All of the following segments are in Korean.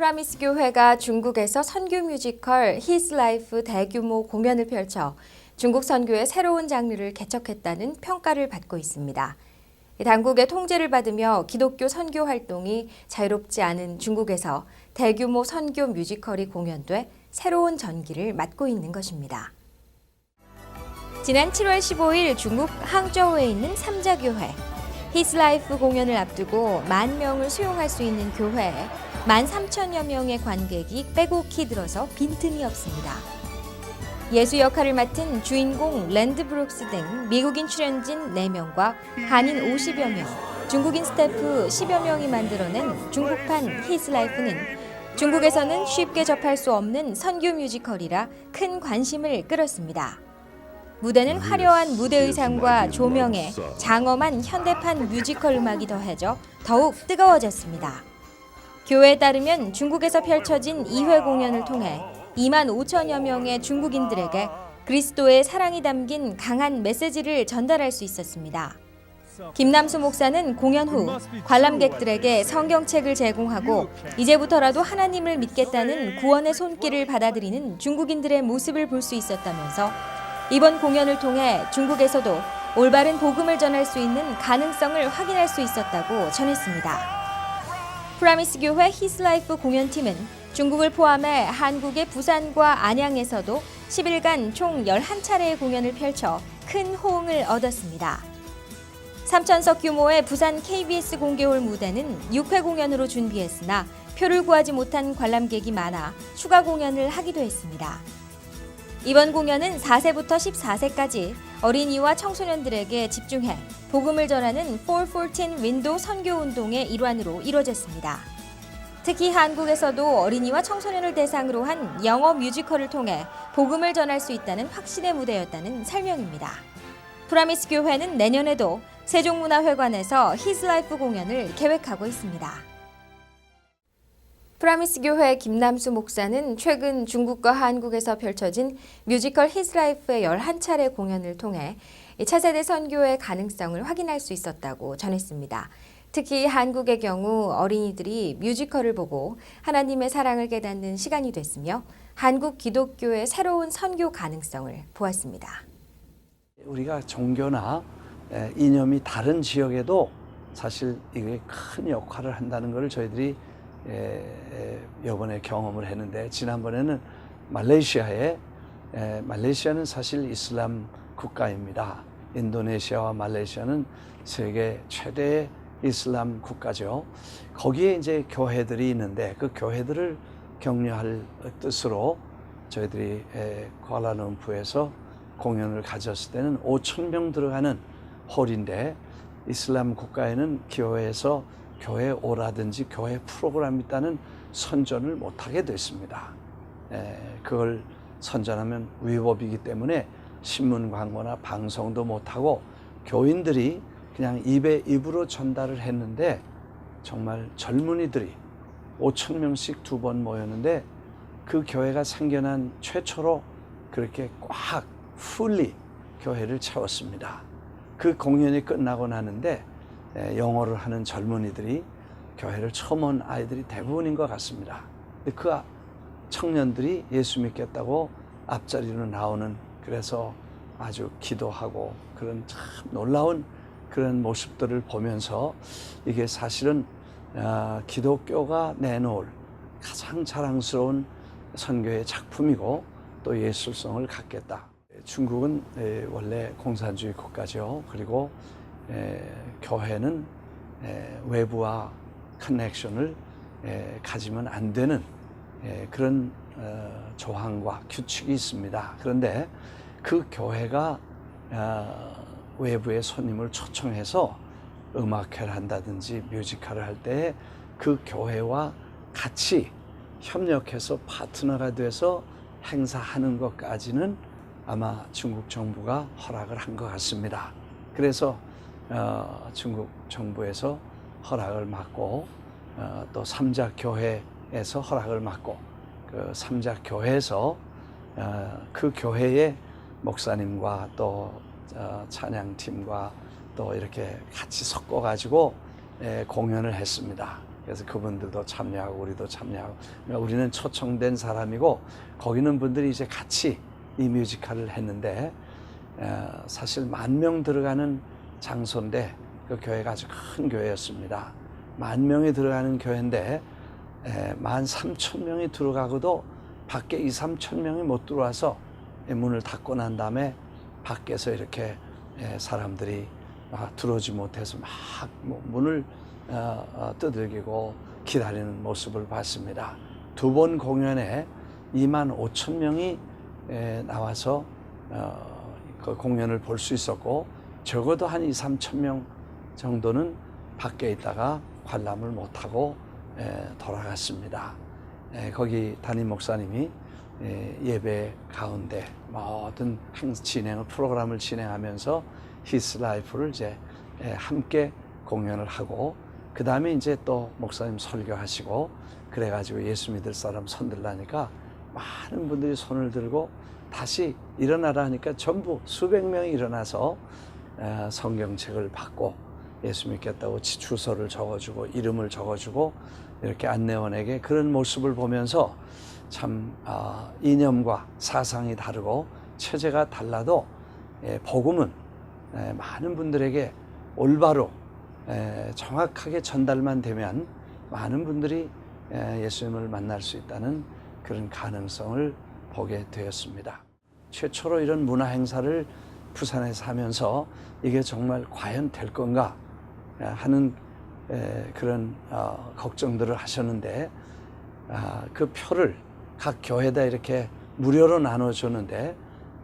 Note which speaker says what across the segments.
Speaker 1: 프라미스 교회가 중국에서 선교 뮤지컬 His Life 대규모 공연을 펼쳐 중국 선교의 새로운 장르를 개척했다는 평가를 받고 있습니다. 당국의 통제를 받으며 기독교 선교 활동이 자유롭지 않은 중국에서 대규모 선교 뮤지컬이 공연돼 새로운 전기를 맞고 있는 것입니다. 지난 7월 15일 중국 항저우에 있는 삼자교회 His Life 공연을 앞두고 10,000명을 수용할 수 있는 교회에 13,000여 명의 관객이 빼곡히 들어서 빈틈이 없습니다. 예수 역할을 맡은 주인공 랜드 브룩스 등 미국인 출연진 4명과 한인 50여 명, 중국인 스태프 10여 명이 만들어낸 중국판 His Life는 중국에서는 쉽게 접할 수 없는 선교 뮤지컬이라 큰 관심을 끌었습니다. 무대는 화려한 무대 의상과 조명에 장엄한 현대판 뮤지컬 음악이 더해져 더욱 뜨거워졌습니다. 교회에 따르면 중국에서 펼쳐진 2회 공연을 통해 25,000여 명의 중국인들에게 그리스도의 사랑이 담긴 강한 메시지를 전달할 수 있었습니다. 김남수 목사는 공연 후 관람객들에게 성경책을 제공하고 이제부터라도 하나님을 믿겠다는 구원의 손길을 받아들이는 중국인들의 모습을 볼 수 있었다면서 이번 공연을 통해 중국에서도 올바른 복음을 전할 수 있는 가능성을 확인할 수 있었다고 전했습니다. 프라미스 교회 His Life 공연팀은 중국을 포함해 한국의 부산과 안양에서도 10일간 총 11차례의 공연을 펼쳐 큰 호응을 얻었습니다. 3,000석 규모의 부산 KBS 공개홀 무대는 6회 공연으로 준비했으나 표를 구하지 못한 관람객이 많아 추가 공연을 하기도 했습니다. 이번 공연은 4세부터 14세까지 어린이와 청소년들에게 집중해 복음을 전하는 414 윈도우 선교 운동의 일환으로 이루어졌습니다. 특히 한국에서도 어린이와 청소년을 대상으로 한 영어 뮤지컬을 통해 복음을 전할 수 있다는 확신의 무대였다는 설명입니다. 프라미스 교회는 내년에도 세종문화회관에서 His Life 공연을 계획하고 있습니다. 프라미스 교회 김남수 목사는 최근 중국과 한국에서 펼쳐진 뮤지컬 His Life의 11차례 공연을 통해 차세대 선교의 가능성을 확인할 수 있었다고 전했습니다. 특히 한국의 경우 어린이들이 뮤지컬을 보고 하나님의 사랑을 깨닫는 시간이 됐으며 한국 기독교의 새로운 선교 가능성을 보았습니다.
Speaker 2: 우리가 종교나 이념이 다른 지역에도 사실 이게 큰 역할을 한다는 것을 저희들이 이번에 경험을 했는데, 지난번에는 말레이시아는 사실 이슬람 국가입니다. 인도네시아와 말레이시아는 세계 최대의 이슬람 국가죠. 거기에 이제 교회들이 있는데 그 교회들을 격려할 뜻으로 저희들이 쿠알라룸푸르에서 공연을 가졌을 때는 5,000명 들어가는 홀인데, 이슬람 국가에는 교회에서 교회에 오라든지 교회 프로그램이 있다는 선전을 못하게 됐습니다. 그걸 선전하면 위법이기 때문에 신문 광고나 방송도 못하고 교인들이 그냥 입으로 전달을 했는데, 정말 젊은이들이 5,000명씩 2번 모였는데 그 교회가 생겨난 최초로 그렇게 꽉 풀리 교회를 채웠습니다. 그 공연이 끝나고 나는데 영어를 하는 젊은이들이 교회를 처음 온 아이들이 대부분인 것 같습니다. 근데 그 청년들이 예수 믿겠다고 앞자리로 나오는, 그래서 아주 기도하고 그런 참 놀라운 그런 모습들을 보면서 이게 사실은 기독교가 내놓을 가장 자랑스러운 선교의 작품이고 또 예술성을 갖겠다. 중국은 원래 공산주의 국가죠. 그리고 교회는 외부와 커넥션을 가지면 안 되는 그런 조항과 규칙이 있습니다. 그런데 그 교회가 외부의 손님을 초청해서 음악회를 한다든지 뮤지컬을 할 때 그 교회와 같이 협력해서 파트너가 돼서 행사하는 것까지는 아마 중국 정부가 허락을 한 것 같습니다. 그래서 중국 정부에서 허락을 받고 또 삼자교회에서 허락을 받고, 그 삼자교회에서 그 교회의 목사님과 또 찬양팀과 또 이렇게 같이 섞어가지고 공연을 했습니다. 그래서 그분들도 참여하고 우리도 참여하고, 그러니까 우리는 초청된 사람이고 거기는 분들이 이제 같이 이 뮤지컬을 했는데, 사실 10,000명 들어가는 장소인데 그 교회가 아주 큰 교회였습니다. 10,000명이 들어가는 교회인데 13,000명이 들어가고도 밖에 2,000~3,000명이 못 들어와서 문을 닫고 난 다음에 밖에서 이렇게 사람들이 들어오지 못해서 막 문을 두들기고 기다리는 모습을 봤습니다. 2번 공연에 25,000명이 나와서 그 공연을 볼 수 있었고, 적어도 한 2~3,000명 정도는 밖에 있다가 관람을 못하고 돌아갔습니다. 거기 담임 목사님이 예배 가운데 모든 프로그램을 진행하면서 히스 라이프를 이제 함께 공연을 하고, 그 다음에 이제 또 목사님 설교하시고, 그래가지고 예수 믿을 사람 손들라니까 많은 분들이 손을 들고 다시 일어나라 하니까 전부 수백 명이 일어나서 성경책을 받고 예수 믿겠다고 주소를 적어주고 이름을 적어주고 이렇게 안내원에게, 그런 모습을 보면서 참 이념과 사상이 다르고 체제가 달라도 복음은 많은 분들에게 올바로 정확하게 전달만 되면 많은 분들이 예수님을 만날 수 있다는 그런 가능성을 보게 되었습니다. 최초로 이런 문화 행사를 부산에서 하면서 이게 정말 과연 될 건가 하는 그런 걱정들을 하셨는데, 그 표를 각 교회에다 이렇게 무료로 나눠줬는데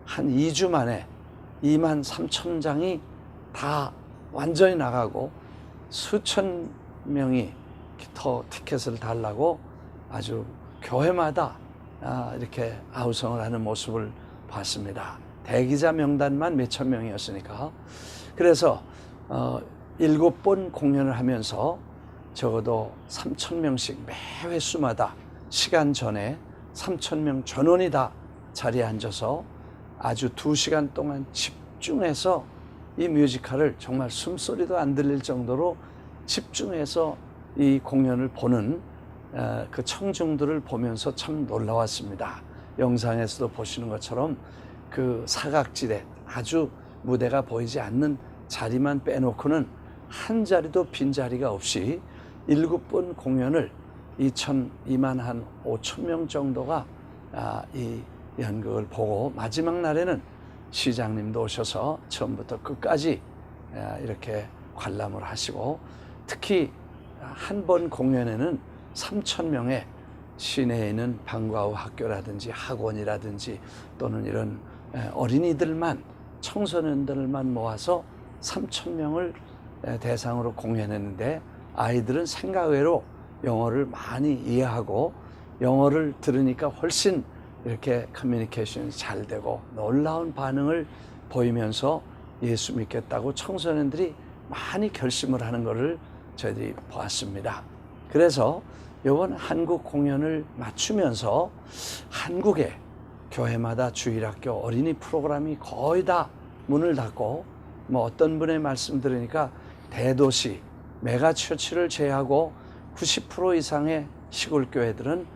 Speaker 2: 한 2주 만에 23,000장이 다 완전히 나가고 수천 명이 더 티켓을 달라고 아주 교회마다 이렇게 아우성을 하는 모습을 봤습니다. 대기자 명단만 몇천 명이었으니까. 그래서 7번 공연을 하면서 적어도 3,000명씩 매 회수마다 시간 전에 3,000명 전원이 다 자리에 앉아서 아주 2시간 동안 집중해서 이 뮤지컬을 정말 숨소리도 안 들릴 정도로 집중해서 이 공연을 보는 그 청중들을 보면서 참 놀라웠습니다. 영상에서도 보시는 것처럼 그 사각지대, 아주 무대가 보이지 않는 자리만 빼놓고는 한 자리도 빈 자리가 없이 7번 공연을 2만 5,000명 정도가 이 연극을 보고, 마지막 날에는 시장님도 오셔서 처음부터 끝까지 이렇게 관람을 하시고, 특히 한 번 공연에는 3,000명의 시내에 있는 방과 후 학교라든지 학원이라든지 또는 이런 어린이들만, 청소년들만 모아서 3,000명을 대상으로 공연했는데, 아이들은 생각 외로 영어를 많이 이해하고 영어를 들으니까 훨씬 이렇게 커뮤니케이션이 잘 되고 놀라운 반응을 보이면서 예수 믿겠다고 청소년들이 많이 결심을 하는 것을 저희들이 보았습니다. 그래서 이번 한국 공연을 맞추면서 한국의 교회마다 주일학교 어린이 프로그램이 거의 다 문을 닫고, 뭐 어떤 분의 말씀 들으니까 대도시 메가처치를 제외하고 90% 이상의 시골 교회들은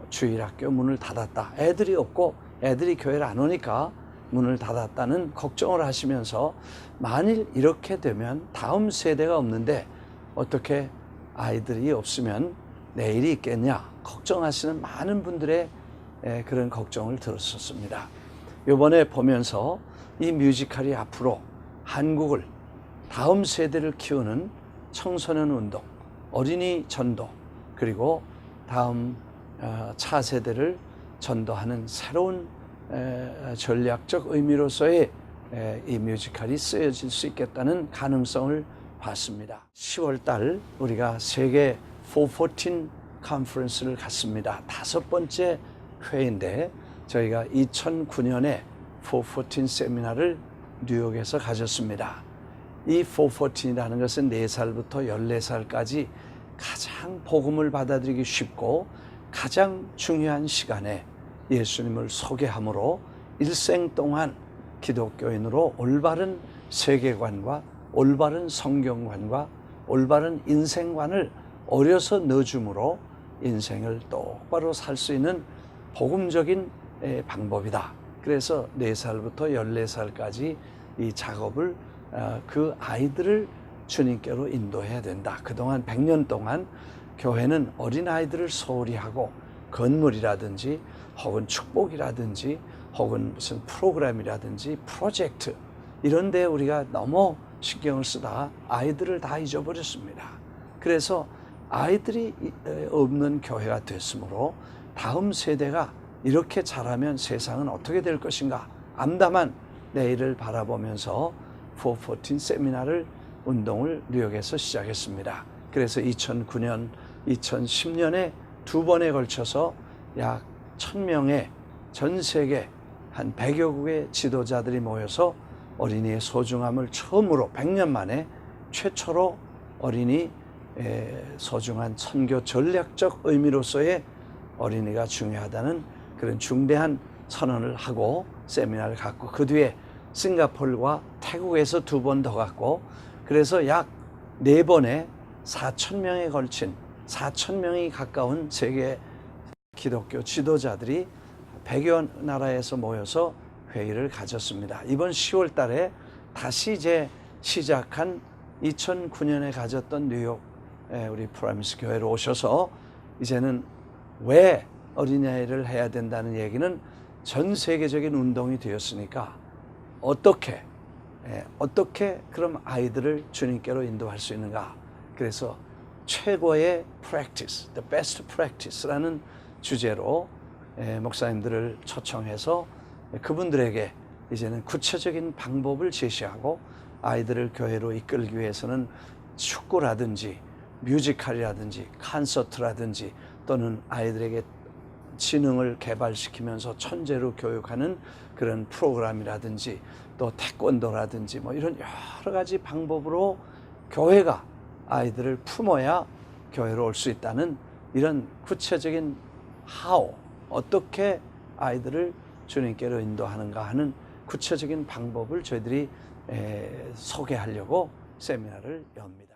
Speaker 2: 주일학교 문을 닫았다. 애들이 없고 애들이 교회를 안 오니까 문을 닫았다는 걱정을 하시면서, 만일 이렇게 되면 다음 세대가 없는데 어떻게 아이들이 없으면 내일이 있겠냐 걱정하시는 많은 분들의 그런 걱정을 들었었습니다. 이번에 보면서 이 뮤지컬이 앞으로 한국을, 다음 세대를 키우는 청소년 운동, 어린이 전도, 그리고 다음 차세대를 전도하는 새로운 전략적 의미로서의 이 뮤지컬이 쓰여질 수 있겠다는 가능성을 봤습니다. 10월 달 우리가 세계 414 컨퍼런스를 갔습니다. 5번째 회인데, 저희가 2009년에 414 세미나를 뉴욕에서 가졌습니다. 이 414이라는 것은 4살부터 14살까지 가장 복음을 받아들이기 쉽고 가장 중요한 시간에 예수님을 소개함으로 일생 동안 기독교인으로 올바른 세계관과 올바른 성경관과 올바른 인생관을 어려서 넣어줌으로 인생을 똑바로 살 수 있는 복음적인 방법이다. 그래서 4살부터 14살까지 이 작업을 그 아이들을 주님께로 인도해야 된다. 그동안 100년 동안 교회는 어린아이들을 소홀히 하고 건물이라든지 혹은 축복이라든지 혹은 무슨 프로그램이라든지 프로젝트 이런 데 우리가 너무 신경을 쓰다가 아이들을 다 잊어버렸습니다. 그래서 아이들이 없는 교회가 됐으므로 다음 세대가 이렇게 자라면 세상은 어떻게 될 것인가 암담한 내일을 바라보면서 414 세미나를 운동을 뉴욕에서 시작했습니다. 그래서 2009년, 2010년에 2번에 걸쳐서 약 1000명의 전 세계 한 100여 국의 지도자들이 모여서 어린이의 소중함을 처음으로 100년 만에 최초로 어린이 소중한 선교 전략적 의미로서의 어린이가 중요하다는 그런 중대한 선언을 하고 세미나를 갖고 그 뒤에 싱가포르와 태국에서 2번 더 갖고 그래서 약 4번에 4,000명에 걸친 4,000명이 가까운 세계 기독교 지도자들이 100여 나라에서 모여서 회의를 가졌습니다. 이번 10월 달에 다시 이제 시작한 2009년에 가졌던 뉴욕 우리 프라미스 교회로 오셔서 이제는 왜 어린이를 해야 된다는 얘기는 전 세계적인 운동이 되었으니까 어떻게 그럼 아이들을 주님께로 인도할 수 있는가. 그래서 최고의 practice, the best practice라는 주제로 목사님들을 초청해서 그분들에게 이제는 구체적인 방법을 제시하고 아이들을 교회로 이끌기 위해서는 축구라든지 뮤지컬이라든지 콘서트라든지 또는 아이들에게 지능을 개발시키면서 천재로 교육하는 그런 프로그램이라든지 또 태권도라든지 뭐 이런 여러 가지 방법으로 교회가 아이들을 품어야 교회로 올 수 있다는 이런 구체적인 how, 어떻게 아이들을 주님께로 인도하는가 하는 구체적인 방법을 저희들이 소개하려고 세미나를 엽니다.